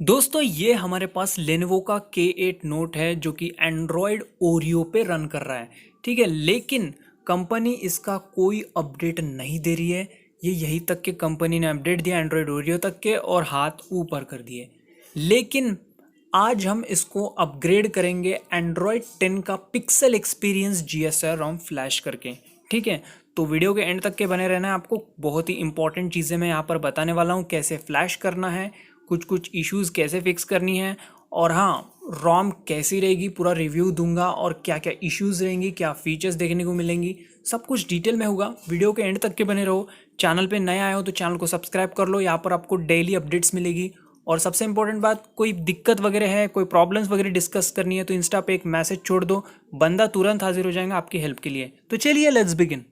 दोस्तों ये हमारे पास लेनोवो का K8 नोट है जो कि एंड्रॉयड ओरियो पे रन कर रहा है। ठीक है, लेकिन कंपनी इसका कोई अपडेट नहीं दे रही है। ये यही तक कि कंपनी ने अपडेट दिया एंड्रॉयड ओरियो तक के और हाथ ऊपर कर दिए। लेकिन आज हम इसको अपग्रेड करेंगे एंड्रॉयड 10 का pixel experience GSR ROM flash करके। ठीक है, तो वीडियो के एंड तक के बने रहना है। आपको बहुत ही इंपॉर्टेंट चीज़ें मैं यहाँ पर बताने वाला हूँ, कैसे फ्लैश करना है, कुछ कुछ इश्यूज़ कैसे फिक्स करनी है, और हाँ रोम कैसी रहेगी पूरा रिव्यू दूंगा, और क्या क्या इश्यूज़ रहेंगी, क्या फीचर्स देखने को मिलेंगी, सब कुछ डिटेल में होगा। वीडियो के एंड तक के बने रहो। चैनल पे नए आए हो तो चैनल को सब्सक्राइब कर लो, यहाँ पर आपको डेली अपडेट्स मिलेगी। और सबसे इंपॉर्टेंट बात, कोई दिक्कत वगैरह है, कोई प्रॉब्लम्स वगैरह डिस्कस करनी है तो इंस्टा पे एक मैसेज छोड़ दो, बंदा तुरंत हाजिर हो जाएगा आपकी हेल्प के लिए। तो चलिए लेट्स बिगिन।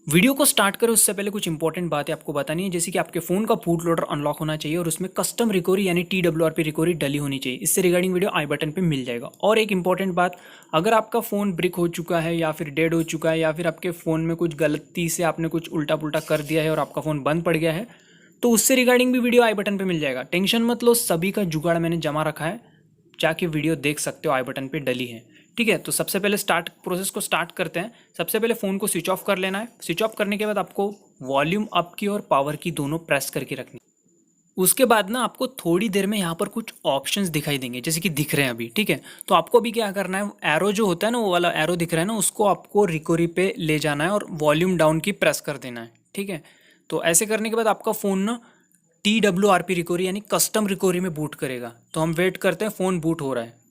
वीडियो को स्टार्ट करें उससे पहले कुछ इंपॉर्टेंट बातें आपको बतानी है, जैसे कि आपके फ़ोन का बूट लोडर अनलॉक होना चाहिए और उसमें कस्टम रिकवरी यानी TWRP रिकवरी डली होनी चाहिए। इससे रिगार्डिंग वीडियो आई बटन पे मिल जाएगा। और एक इंपॉर्टेंट बात, अगर आपका फ़ोन ब्रिक हो चुका है या फिर डेड हो चुका है या फिर आपके फ़ोन में कुछ गलती से आपने कुछ उल्टा पुल्टा कर दिया है और आपका फ़ोन बंद पड़ गया है, तो उससे रिगार्डिंग भी वीडियो आई बटन पर मिल जाएगा। टेंशन मत लो, सभी का जुगाड़ मैंने जमा रखा है, जाके वीडियो देख सकते हो, आई बटन पे डली है। ठीक है, तो सबसे पहले प्रोसेस को स्टार्ट करते हैं। सबसे पहले फ़ोन को स्विच ऑफ कर लेना है। स्विच ऑफ करने के बाद आपको वॉल्यूम अप की और पावर की दोनों प्रेस करके रखनी है। उसके बाद ना आपको थोड़ी देर में यहाँ पर कुछ ऑप्शंस दिखाई देंगे, जैसे कि दिख रहे हैं अभी। ठीक है, तो आपको अभी क्या करना है, एरो जो होता है ना, वो वाला एरो दिख रहा है ना, उसको आपको रिकवरी पे ले जाना है और वॉल्यूम डाउन की प्रेस कर देना है। ठीक है, तो ऐसे करने के बाद आपका फ़ोन ना TWRP रिकवरी यानी कस्टम रिकवरी में बूट करेगा। तो हम वेट करते हैं, फ़ोन बूट हो रहा है।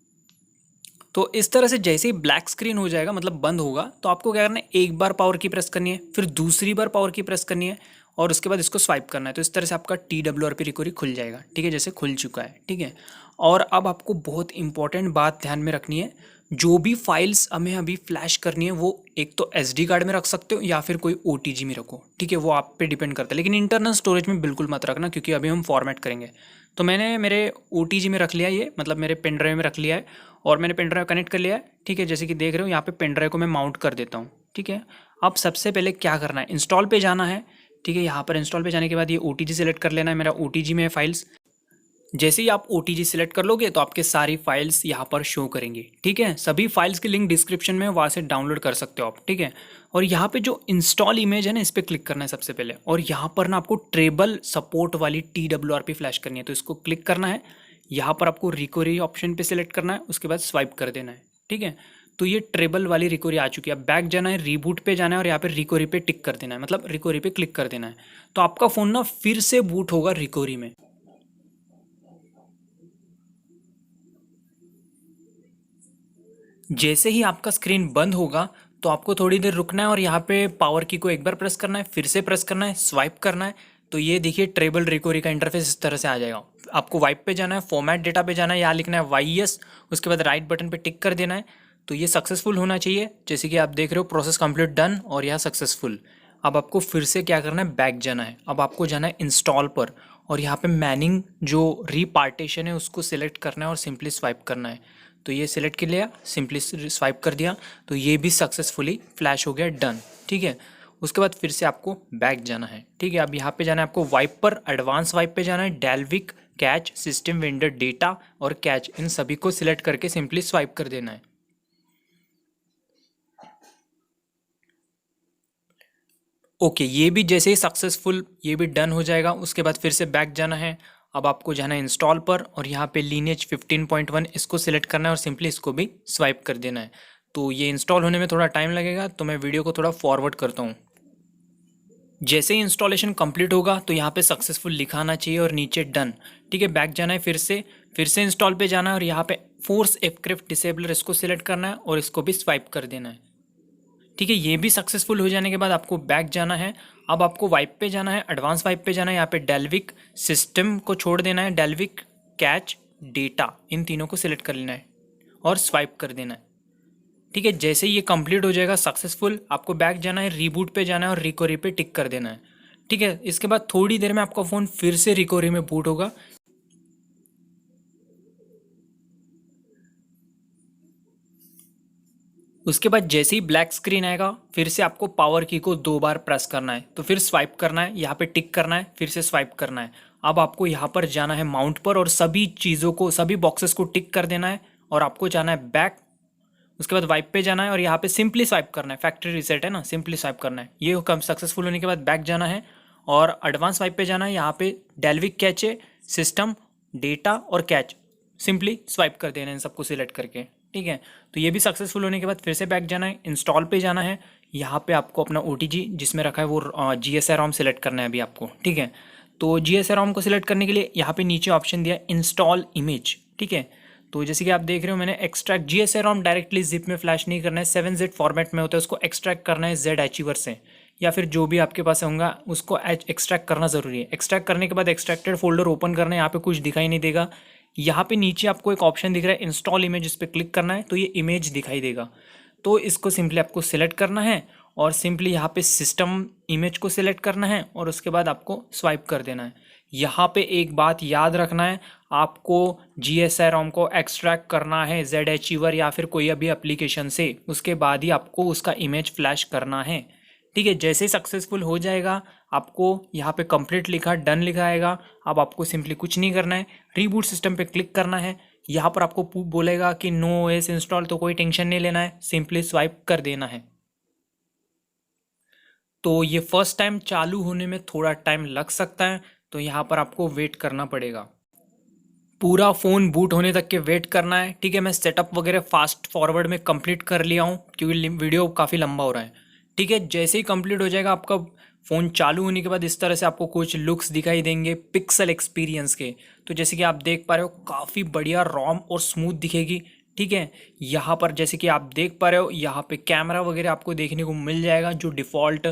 तो इस तरह से जैसे ही ब्लैक स्क्रीन हो जाएगा, मतलब बंद होगा, तो आपको क्या करना है, एक बार पावर की प्रेस करनी है, फिर दूसरी बार पावर की प्रेस करनी है, और उसके बाद इसको स्वाइप करना है। तो इस तरह से आपका TWRP रिकवरी खुल जाएगा। ठीक है, जैसे खुल चुका है। ठीक है, और अब आपको बहुत इंपॉर्टेंट बात ध्यान में रखनी है, जो भी फाइल्स हमें अभी फ्लैश करनी है वो एक तो SD कार्ड में रख सकते हो या फिर कोई OTG में रखो। ठीक है, वो आप पे डिपेंड करता है, लेकिन इंटरनल स्टोरेज में बिल्कुल मत रखना, क्योंकि अभी हम फॉर्मेट करेंगे। तो मैंने मेरे OTG में रख लिया, ये मतलब मेरे पेन ड्राइव में रख लिया है, और मैंने पेन ड्राइव कनेक्ट कर लिया है। ठीक है, जैसे कि देख रहे हो यहाँ पे पेन ड्राइव को मैं माउंट कर देता हूँ। ठीक है, अब सबसे पहले क्या करना है, इंस्टॉल पे जाना है। ठीक है, यहाँ पर इंस्टॉल पे जाने के बाद ये OTG सेलेक्ट कर लेना है। मेरा OTG में है फाइल्स। जैसे ही आप OTG सिलेक्ट कर लोगे तो आपके सारी फाइल्स यहाँ पर शो करेंगे। ठीक है, सभी फाइल्स की लिंक डिस्क्रिप्शन में है, वहाँ से डाउनलोड कर सकते हो आप। ठीक है, और यहाँ पे जो इंस्टॉल इमेज है ना, इस पर क्लिक करना है सबसे पहले, और यहाँ पर ना आपको ट्रेबल सपोर्ट वाली TWRP फ्लैश करनी है, तो इसको क्लिक करना है। यहाँ पर आपको रिकवरी ऑप्शन पे सिलेक्ट करना है, उसके बाद स्वाइप कर देना है। ठीक है, तो ये ट्रेबल वाली रिकवरी आ चुकी है। अब बैक जाना है, रीबूट पे जाना है, और यहाँ पे रिकवरी पे टिक कर देना है, मतलब रिकवरी पे क्लिक कर देना है। तो आपका फ़ोन ना फिर से बूट होगा रिकवरी में। जैसे ही आपका स्क्रीन बंद होगा तो आपको थोड़ी देर रुकना है, और यहाँ पे पावर की को एक बार प्रेस करना है, फिर से प्रेस करना है, स्वाइप करना है। तो ये देखिए ट्रेबल रिकवरी का इंटरफेस इस तरह से आ जाएगा। आपको वाइप पे जाना है, फॉर्मेट डेटा पे जाना है, यहाँ लिखना है YES, उसके बाद राइट बटन पे टिक कर देना है। तो ये सक्सेसफुल होना चाहिए, जैसे कि आप देख रहे हो, प्रोसेस कंप्लीट डन, और यहाँ सक्सेसफुल। अब आपको फिर से क्या करना है, बैक जाना है। अब आपको जाना है इंस्टॉल पर, और यहाँ पे मैनिंग जो रीपार्टीशन है उसको सिलेक्ट करना है और सिंपली स्वाइप करना है। तो ये सिलेक्ट कर लिया, सिंपली स्वाइप कर दिया, तो ये भी सक्सेसफुली फ्लैश हो गया, डन। ठीक है, उसके बाद फिर से आपको बैक जाना है। ठीक है, अब यहाँ पे जाना है आपको वाइप पर, एडवांस वाइप पे जाना है, Dalvik, catch, system vendor data और कैच, इन सभी को सिलेक्ट करके सिंपली स्वाइप कर देना है। ओके, ये भी जैसे ही सक्सेसफुल, ये भी डन हो जाएगा। उसके बाद फिर से बैक जाना है। अब आपको जाना है इंस्टॉल पर, और यहाँ पे लीनेज 15.1 इसको सिलेक्ट करना है और सिंपली इसको भी स्वाइप कर देना है। तो ये इंस्टॉल होने में थोड़ा टाइम लगेगा, तो मैं वीडियो को थोड़ा फॉरवर्ड करता हूँ। जैसे ही इंस्टॉलेशन कंप्लीट होगा तो यहाँ पे सक्सेसफुल लिखा आना चाहिए और नीचे डन। ठीक है, बैक जाना है, फिर से इंस्टॉल पे जाना है, और यहाँ पे फोर्स एयरक्राफ्ट डिसेबलर इसको सिलेक्ट करना है और इसको भी स्वाइप कर देना है। ठीक है, ये भी सक्सेसफुल हो जाने के बाद आपको बैक जाना है। अब आपको वाइप पे जाना है, एडवांस वाइप पे जाना है, यहाँ पे डेल्विक सिस्टम को छोड़ देना है, डेल्विक, कैच, डेटा, इन तीनों को सिलेक्ट कर लेना है और स्वाइप कर देना है। ठीक है, जैसे ही ये कंप्लीट हो जाएगा सक्सेसफुल, आपको बैक जाना है, रीबूट पे जाना है और रिकवरी पे टिक कर देना है। ठीक है, इसके बाद थोड़ी देर में आपका फ़ोन फिर से रिकवरी में बूट होगा। उसके बाद जैसे ही ब्लैक स्क्रीन आएगा फिर से आपको पावर की को 2 बार प्रेस करना है, तो फिर स्वाइप करना है, यहाँ पे टिक करना है, फिर से स्वाइप करना है। अब आपको यहाँ पर जाना है माउंट पर और सभी चीज़ों को, सभी बॉक्सेस को टिक कर देना है और आपको जाना है बैक। उसके बाद वाइप पे जाना है और यहाँ पे सिंपली स्वाइप करना है, फैक्ट्री रिसेट है ना, सिंपली स्वाइप करना है। ये कम सक्सेसफुल होने के बाद बैक जाना है और एडवांस स्वाइप पे जाना है। यहाँ पे डेल्विक कैचे, सिस्टम, डेटा और कैच, सिंपली स्वाइप कर देना है इन सबको सिलेक्ट करके। ठीक है, तो ये भी सक्सेसफुल होने के बाद फिर से बैक जाना है, इंस्टॉल पे जाना है। यहाँ पे आपको अपना OTG जिसमें रखा है वो GSR-ROM सेलेक्ट करना है अभी आपको। ठीक है, तो GSR-ROM को सिलेक्ट करने के लिए यहाँ पे नीचे ऑप्शन दिया इंस्टॉल इमेज। ठीक है, तो जैसे कि आप देख रहे हो मैंने एक्सट्रैक्ट GSR-ROM डायरेक्टली जिप में फ्लैश नहीं करना है, 7Z फॉर्मेट में होता है, उसको एक्सट्रैक्ट करना है Z अचीवर से या फिर जो भी आपके पास होगा उसको एक्सट्रैक्ट करना ज़रूरी है। एक्सट्रैक्ट करने के बाद एक्सट्रैक्टेड फोल्डर ओपन करना है, यहाँ पे कुछ दिखाई नहीं देगा। यहाँ पे नीचे आपको एक ऑप्शन दिख रहा है इंस्टॉल इमेज, इस पर क्लिक करना है तो ये इमेज दिखाई देगा। तो इसको सिंपली आपको सिलेक्ट करना है और सिंपली यहाँ पे सिस्टम इमेज को सिलेक्ट करना है और उसके बाद आपको स्वाइप कर देना है। यहाँ पे एक बात याद रखना है, आपको GSR-ROM को एक्सट्रैक्ट करना है Z अचीवर या फिर कोई अभी एप्लीकेशन से, उसके बाद ही आपको उसका इमेज फ्लैश करना है। ठीक है, जैसे ही सक्सेसफुल हो जाएगा आपको यहाँ पे कंप्लीट लिखा, डन लिखा आएगा। अब आपको सिंपली कुछ नहीं करना है, रीबूट सिस्टम पे क्लिक करना है। यहाँ पर आपको बोलेगा कि नो OS इंस्टॉल, तो कोई टेंशन नहीं लेना है, सिंपली स्वाइप कर देना है। तो ये फर्स्ट टाइम चालू होने में थोड़ा टाइम लग सकता है, तो यहाँ पर आपको वेट करना पड़ेगा, पूरा फ़ोन बूट होने तक के वेट करना है। ठीक है, मैं सेटअप वगैरह फास्ट फॉरवर्ड में कंप्लीट कर लिया हूँ क्योंकि वीडियो काफ़ी लंबा हो रहा है। ठीक है, जैसे ही कंप्लीट हो जाएगा आपका फ़ोन चालू होने के बाद इस तरह से आपको कुछ लुक्स दिखाई देंगे पिक्सल एक्सपीरियंस के। तो जैसे कि आप देख पा रहे हो काफ़ी बढ़िया रोम और स्मूथ दिखेगी। ठीक है, यहाँ पर जैसे कि आप देख पा रहे हो यहाँ पे कैमरा वगैरह आपको देखने को मिल जाएगा, जो डिफ़ॉल्ट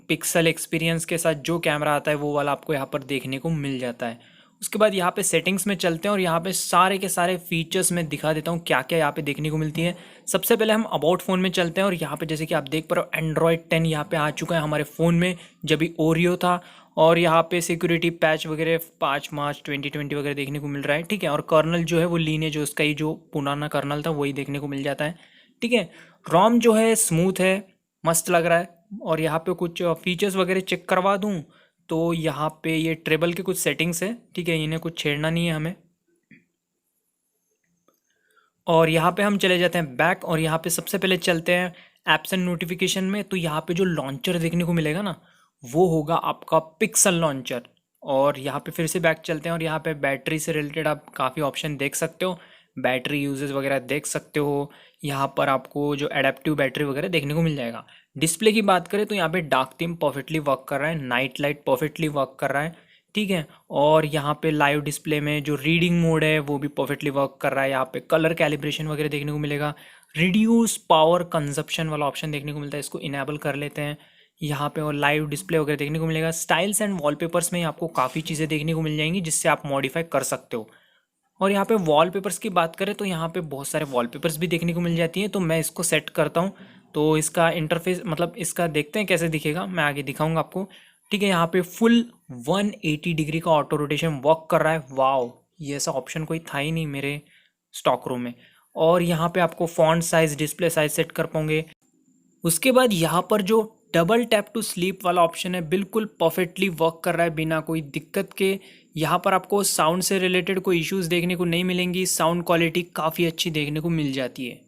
पिक्सल एक्सपीरियंस के साथ जो कैमरा आता है वो वाला आपको यहाँ पर देखने को मिल जाता है। उसके बाद यहाँ पे सेटिंग्स में चलते हैं और यहाँ पे सारे के सारे फीचर्स मैं दिखा देता हूँ क्या क्या यहाँ पे देखने को मिलती है। सबसे पहले हम अबाउट फ़ोन में चलते हैं और यहाँ पे जैसे कि आप देख पा रहे हो एंड्रॉयड 10 यहाँ पे आ चुका है हमारे फ़ोन में, जब भी ओरियो था। और यहाँ पे सिक्योरिटी पैच वगैरह 5 मार्च 2020 वगैरह देखने को मिल रहा है। ठीक है, और कर्नल जो है वो लीनेज जो उसका ही जो पुराना कर्नल था वही देखने को मिल जाता है। ठीक है, रोम जो है स्मूथ है, मस्त लग रहा है। और यहाँ पे कुछ फीचर्स वगैरह चेक करवा दूँ तो यहाँ पे ये ट्रेबल के कुछ सेटिंग्स है। ठीक है, इन्हें कुछ छेड़ना नहीं है हमें। और यहाँ पे हम चले जाते हैं बैक और यहाँ पे सबसे पहले चलते हैं एप्स एंड नोटिफिकेशन में। तो यहाँ पे जो लॉन्चर देखने को मिलेगा ना वो होगा आपका पिक्सल लॉन्चर। और यहाँ पे फिर से बैक चलते हैं और यहाँ पे बैटरी से रिलेटेड आप काफ़ी ऑप्शन देख सकते हो, बैटरी यूजेस वगैरह देख सकते हो। यहाँ पर आपको जो एडेप्टिव बैटरी वगैरह देखने को मिल जाएगा। डिस्प्ले की बात करें तो यहाँ पे डार्क थीम परफेक्टली वर्क कर रहा है, नाइट लाइट परफेक्टली वर्क कर रहा है। ठीक है, और यहाँ पे लाइव डिस्प्ले में जो रीडिंग मोड है वो भी परफेक्टली वर्क कर रहा है। यहाँ पे कलर कैलिब्रेशन वगैरह देखने को मिलेगा। रिड्यूस पावर कंजप्शन वाला ऑप्शन देखने को मिलता है, इसको इनेबल कर लेते हैं। यहाँ पे और लाइव डिस्प्ले वगैरह देखने को मिलेगा। स्टाइल्स एंड वॉलपेपर्स में आपको काफ़ी चीज़ें देखने को मिल जाएंगी जिससे आप मॉडिफाई कर सकते हो। और यहाँ पे वॉलपेपर्स की बात करें तो यहाँ पे बहुत सारे वॉलपेपर्स भी देखने को मिल जाती हैं। तो मैं इसको सेट करता हूँ, तो इसका इंटरफेस मतलब इसका देखते हैं कैसे दिखेगा, मैं आगे दिखाऊंगा आपको। ठीक है, यहाँ पे फुल 180 डिग्री का ऑटो रोटेशन वर्क कर रहा है। वाओ, ये ऐसा ऑप्शन कोई था ही नहीं मेरे स्टॉक रूम में। और यहाँ पे आपको font size, display size set कर पाओगे। उसके बाद यहाँ पर जो डबल टैप टू स्लीप वाला ऑप्शन है बिल्कुल परफेक्टली वर्क कर रहा है बिना कोई दिक्कत के। यहाँ पर आपको साउंड से रिलेटेड कोई इश्यूज देखने को नहीं मिलेंगी, साउंड क्वालिटी काफ़ी अच्छी देखने को मिल जाती है।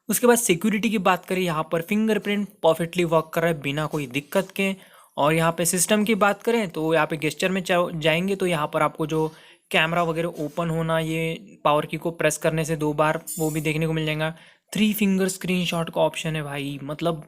उसके बाद सिक्योरिटी की बात करें, यहाँ पर फिंगरप्रिंट परफेक्टली वर्क कर रहा है बिना कोई दिक्कत के। और यहाँ पे सिस्टम की बात करें तो यहाँ पे गेस्चर में जाएंगे तो यहाँ पर आपको जो कैमरा वगैरह ओपन होना, ये पावर की को प्रेस करने से 2 बार वो भी देखने को मिल जाएगा। 3 फिंगर स्क्रीनशॉट का ऑप्शन है भाई, मतलब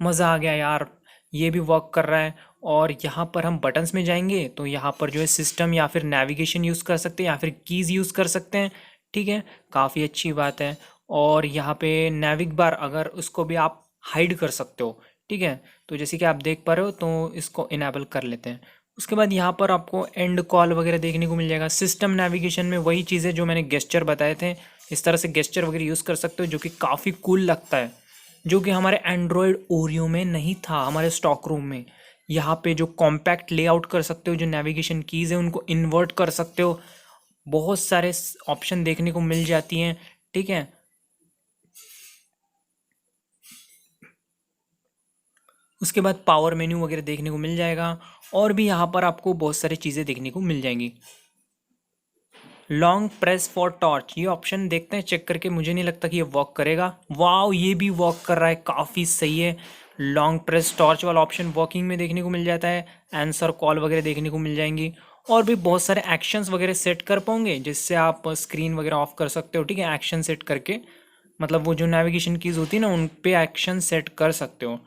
मज़ा आ गया यार, ये भी वर्क कर रहा है। और यहाँ पर हम बटन्स में जाएंगे तो यहाँ पर जो है सिस्टम या फिर नेविगेशन यूज़ कर सकते हैं या फिर कीज़ यूज़ कर सकते हैं। ठीक है, काफ़ी अच्छी बात है। और यहाँ पे नेविक बार अगर उसको भी आप हाइड कर सकते हो। ठीक है, तो जैसे कि आप देख पा रहे हो तो इसको इनेबल कर लेते हैं। उसके बाद यहाँ पर आपको एंड कॉल वगैरह देखने को मिल जाएगा। सिस्टम नेविगेशन में वही चीज़ें जो मैंने गेस्चर बताए थे, इस तरह से गेस्चर वगैरह यूज़ कर सकते हो जो कि काफ़ी कूल लगता है। जो कि हमारे एंड्रॉयड ओरियो में नहीं था, हमारे स्टॉक रूम में। यहाँ पे जो कॉम्पैक्ट लेआउट कर सकते हो, जो नेविगेशन कीज़ है उनको इन्वर्ट कर सकते हो, बहुत सारे ऑप्शन देखने को मिल जाती हैं। ठीक है, उसके बाद पावर मेन्यू वगैरह देखने को मिल जाएगा, और भी यहाँ पर आपको बहुत सारी चीज़ें देखने को मिल जाएंगी। लॉन्ग प्रेस फॉर टॉर्च, ये ऑप्शन देखते हैं चेक करके, मुझे नहीं लगता कि ये वर्क करेगा। वाओ, ये भी वर्क कर रहा है, काफ़ी सही है। लॉन्ग प्रेस टॉर्च वाला ऑप्शन वर्किंग में देखने को मिल जाता है। आंसर कॉल वगैरह देखने को मिल जाएंगी, और भी बहुत सारे एक्शंस वगैरह सेट कर पाओगे, जिससे आप स्क्रीन वगैरह ऑफ कर सकते हो। ठीक है, एक्शन सेट करके, मतलब वो जो नेविगेशन कीज़ होती है ना, उन पे एक्शन सेट कर सकते हो।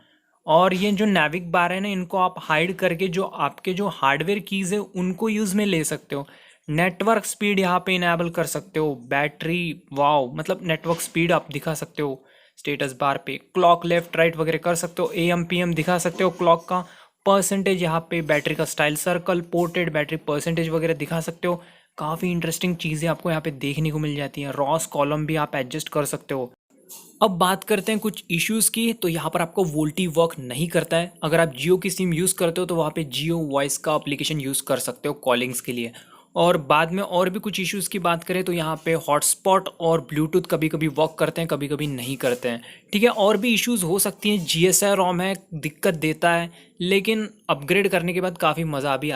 और ये जो नेविक बार है ना, इनको आप हाइड करके जो आपके जो हार्डवेयर कीज़ है उनको यूज़ में ले सकते हो। नेटवर्क स्पीड यहाँ पे इनेबल कर सकते हो। बैटरी, वाओ, मतलब नेटवर्क स्पीड आप दिखा सकते हो स्टेटस बार पे। क्लॉक लेफ्ट राइट वगैरह कर सकते हो, एएम पीएम दिखा सकते हो क्लॉक का। परसेंटेज यहाँ पे बैटरी का style circle, ported battery percentage वगैरह दिखा सकते हो। काफ़ी इंटरेस्टिंग चीज़ें आपको यहाँ पे देखने को मिल जाती हैं। रॉस कॉलम भी आप एडजस्ट कर सकते हो। अब बात करते हैं कुछ इश्यूज़ की। तो यहाँ पर आपको वोल्टी वर्क नहीं करता है। अगर आप जियो की सिम यूज़ करते हो तो वहाँ पे जियो वॉइस का एप्लीकेशन यूज़ कर सकते हो कॉलिंग्स के लिए। और बाद में और भी कुछ इश्यूज़ की बात करें तो यहाँ पे हॉटस्पॉट और ब्लूटूथ कभी कभी वर्क करते हैं, कभी कभी नहीं करते हैं। ठीक है, और भी इश्यूज़ हो सकती हैं। GSI ROM है, दिक्कत देता है, लेकिन अपग्रेड करने के बाद काफ़ी मज़ा भी आता है।